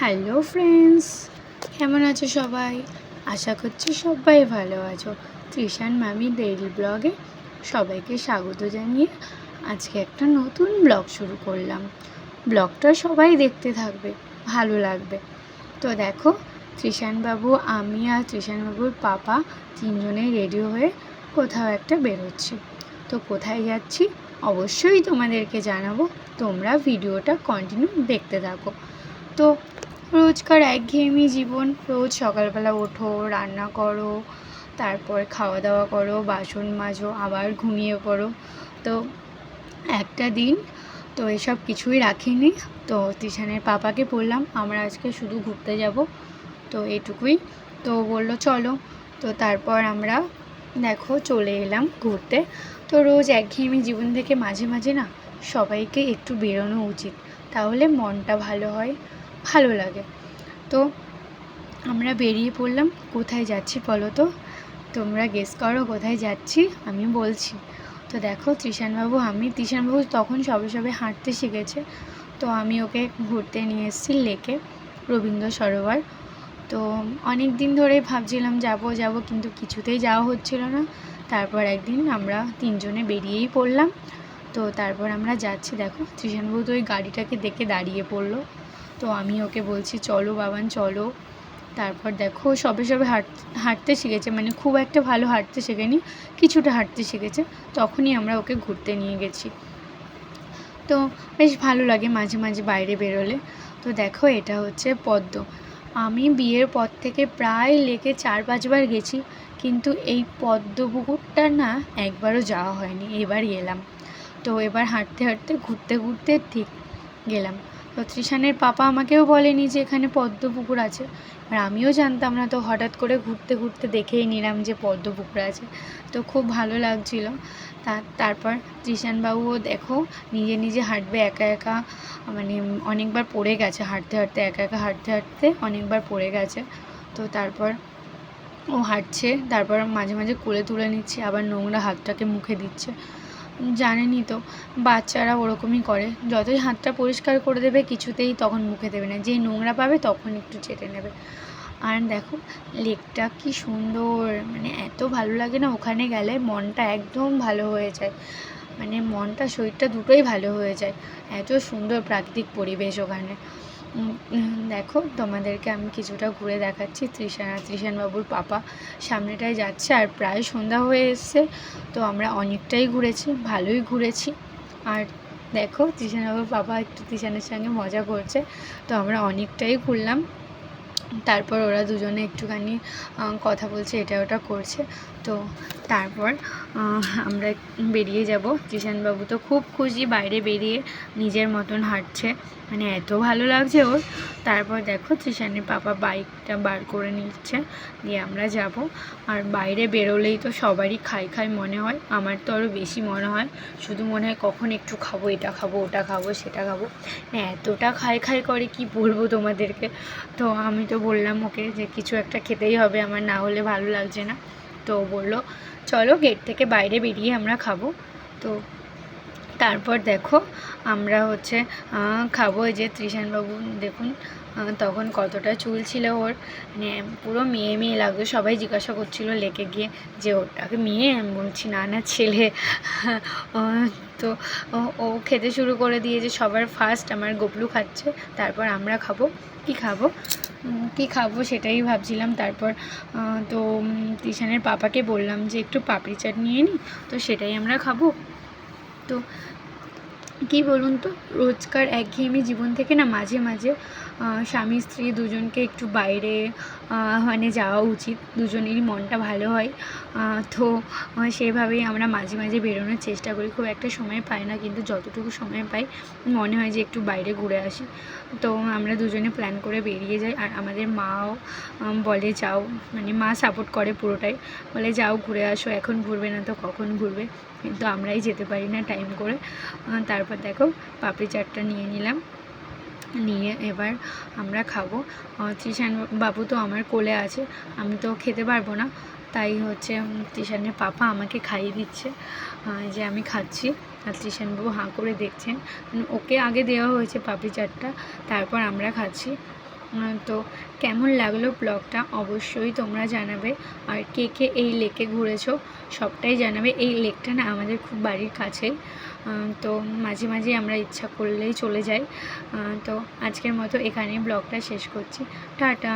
Hello friends, কেমন আছো সবাই? আশা করছি সবাই ভালো আছো। তৃষান মামি ডেইলি ব্লগে সবাইকে স্বাগত জানিয়ে আজকে একটা নতুন ব্লগ শুরু করলাম। ব্লগটা সবাই দেখতে থাকবে, ভালো লাগবে। তো দেখো, তৃষানবাবু, আমি আর তৃষানবাবুর পাপা তিনজনেই রেডি হয়ে কোথাও একটা বেরোচ্ছি। তো কোথায় যাচ্ছি অবশ্যই তোমাদেরকে জানাবো, তোমরা ভিডিওটা কন্টিনিউ দেখতে থাকো। তো রোজকার একঘেয়েমি জীবন, রোজ সকালবেলা ওঠো, রান্না করো, তারপর খাওয়া দাওয়া করো, বাসন মাজো, আবার ঘুমিয়ে পড়ো। তো একটা দিন তো এসব কিছুই রাখিনি। তো তিশানের পাপাকে বললাম আমরা আজকে শুধু ঘুরতে যাব, তো এটুকুই। তো বললো চলো। তো তারপর আমরা দেখো চলে এলাম ঘুরতে। তো রোজ একঘেয়েমি জীবন থেকে মাঝে মাঝে না সবাইকে একটু বেরোনো উচিত, তাহলে মনটা ভালো হয়, ভালো লাগে। তো আমরা বেরিয়ে পড়লাম। কোথায় যাচ্ছি বলো তো? তোমরা গেস করো কোথায় যাচ্ছি, আমি বলছি। তো দেখো, তৃষানবাবু তখন সবে সবে হাঁটতে শিখেছে। তো আমি ওকে ঘুরতে নিয়ে এসেছি লেকে, রবীন্দ্র সরোবর। তো অনেক দিন ধরেই ভাবছিলাম যাব কিন্তু কিছুতেই যাওয়া হচ্ছিল না। তারপর একদিন আমরা তিনজনে বেরিয়েই পড়লাম। তো তারপর আমরা যাচ্ছি। দেখো, তৃষানবাবু তো ওই গাড়িটাকে দেখে দাঁড়িয়ে পড়লো। তো আমি ওকে বলছি চলো বাবান চলো। তারপর দেখো, সবে সবে হাঁটতে শিখেছে, মানে খুব একটা ভালো হাঁটতে শেখেনি, কিছুটা হাঁটতে শিখেছে। তখনই আমরা ওকে ঘুরতে নিয়ে গেছি। তো বেশ ভালো লাগে মাঝে মাঝে বাইরে বেরোলে। তো দেখো, এটা হচ্ছে পদ্ম। আমি বিয়ের পর থেকে প্রায় লেকে 4-5 বার গেছি, কিন্তু এই পদ্ম পুকুরটা না একবারও যাওয়া হয়নি, এবারই এলাম। তো এবার হাঁটতে হাঁটতে ঘুরতে ঘুরতে ঠিক গেলাম। তো তৃষানের পাপা আমাকেও বলেনি যে এখানে পদ্ম পুকুর আছে, আর আমিও জানতাম না। তো হঠাৎ করে ঘুরতে ঘুরতে দেখেই নিলাম যে পদ্ম পুকুর আছে। তো খুব ভালো লাগছিল। তারপর তৃষানবাবুও দেখো নিজে নিজে হাঁটবে একা একা, মানে অনেকবার পড়ে গেছে হাঁটতে হাঁটতে, একা একা হাঁটতে হাঁটতে অনেকবার পড়ে গেছে। তো তারপর ও হাঁটছে, তারপর মাঝে মাঝে কোলে তুলে নিচ্ছে, আবার নোংরা হাতটাকে মুখে দিচ্ছে। জানেনই তো বাচ্চারা ওরকমই করে, যতই হাতটা পরিষ্কার করে দেবে কিছুতেই তখন মুখে দেবে না, যেই নোংরা পাবে তখন একটু চেটে নেবে। আর দেখো লেকটা কি সুন্দর, মানে এত ভালো লাগে না ওখানে গেলে, মনটা একদম ভালো হয়ে যায়, মানে মনটা শরীরটা দুটোই ভালো হয়ে যায়। এত সুন্দর প্রাকৃতিক পরিবেশ ওখানে। দেখো তোমাদেরকে আমি কিছুটা ঘুরে দেখাচ্ছি। তৃষানবাবুর পাপা সামনেটায় যাচ্ছে, আর প্রায় সন্ধ্যা হয়ে এসছে। তো আমরা অনেকটাই ঘুরেছি, ভালোই ঘুরেছি। আর দেখো তৃষানবাবুর পাপা একটু তৃষানের সঙ্গে মজা করছে। তো আমরা অনেকটাই ঘুরলাম। তারপর ওরা দুজনে একটুখানি কথা বলছে, এটা ওটা করছে। তো তারপর আমরা বেরিয়ে যাব। তৃষানবাবু তো খুব খুশি, বাইরে বেরিয়ে নিজের মতন হাঁটছে, মানে এত ভালো লাগছে ওর। তারপর দেখো তৃষানের পাপা বাইকটা বার করে নিচ্ছে, দিয়ে আমরা যাব। আর বাইরে বেরোলেই তো সবারই খাই খাই মনে হয়, আমার তো আরও বেশি মনে হয়, শুধু মনে হয় কখন একটু খাবো, এটা খাবো, ওটা খাবো, সেটা খাবো, এতটা খাই খাই করে কি বলবো তোমাদেরকে। তো আমি তো বললাম ওকে যে কিছু একটা খেতেই হবে, আমার না হলে ভালো লাগছে না। তো বললো চলো গেট থেকে বাইরে বেরিয়ে আমরা খাবো। তো তারপর দেখো আমরা হচ্ছে খাবো। এই যে তৃষানবাবু দেখুন তখন কতটা চুল ছিল ওর, মানে পুরো মেয়ে মেয়ে লাগতো। সবাই জিজ্ঞাসা করছিল লেকে গিয়ে যে ওটাকে মেয়ে, আমি বলছি না না ছেলে। তো ও খেতে শুরু করে দিয়েছে, সবার ফার্স্ট আমার গোপলু খাচ্ছে, তারপর আমরা খাবো। কি খাবো সেটাই ভাবছিলাম। তারপর তো তৃষানের পাপাকে বললাম যে একটু পাপড়ি চাট নিয়ে নিই, তো সেটাই আমরা খাবো। তো কী বলুন তো, রোজকার একঘেয়েমি জীবন থেকে না মাঝে মাঝে স্বামী স্ত্রী দুজনকে একটু বাইরে মানে যাওয়া উচিত, দুজনেরই মনটা ভালো হয়। তো সেভাবেই আমরা মাঝে মাঝে বেরোনোর চেষ্টা করি। খুব একটা সময় পাই না, কিন্তু যতটুকু সময় পাই মনে হয় যে একটু বাইরে ঘুরে আসি। তো আমরা দুজনে প্ল্যান করে বেরিয়ে যাই। আর আমাদের মাও বলে যাও, মানে মা সাপোর্ট করে পুরোটাই, বলে যাও ঘুরে আসো, এখন ঘুরবে না তো কখন ঘুরবে, কিন্তু আমরাই যেতে পারি না টাইম করে। তারপর দেখো পাপড়ি চাটটা নিয়ে নিলাম, নিয়ে এবার আমরা খাবো। তৃষান বাবু তো আমার কোলে আছে, আমি তো খেতে পারবো না, তাই হচ্ছে তৃষানের পাপা আমাকে খাইয়ে দিচ্ছে, যে আমি খাচ্ছি। আর তৃষানবাবু হাঁ করে দেখছেন, ওকে আগে দেওয়া হয়েছে পাপড়ি চাটটা, তারপর আমরা খাচ্ছি। তো কেমন লাগলো ব্লগটা অবশ্যই তোমরা জানাবে। আর কে কে এই লেকে ঘুরেছো সবটাই জানাবে। এই লেকটা না আমাদের খুব বাড়ির কাছেই, তো মাঝে মাঝে আমরা ইচ্ছা করলেই চলে যাই। তো আজকের মতো এখানেই ব্লগটা শেষ করছি। টাটা।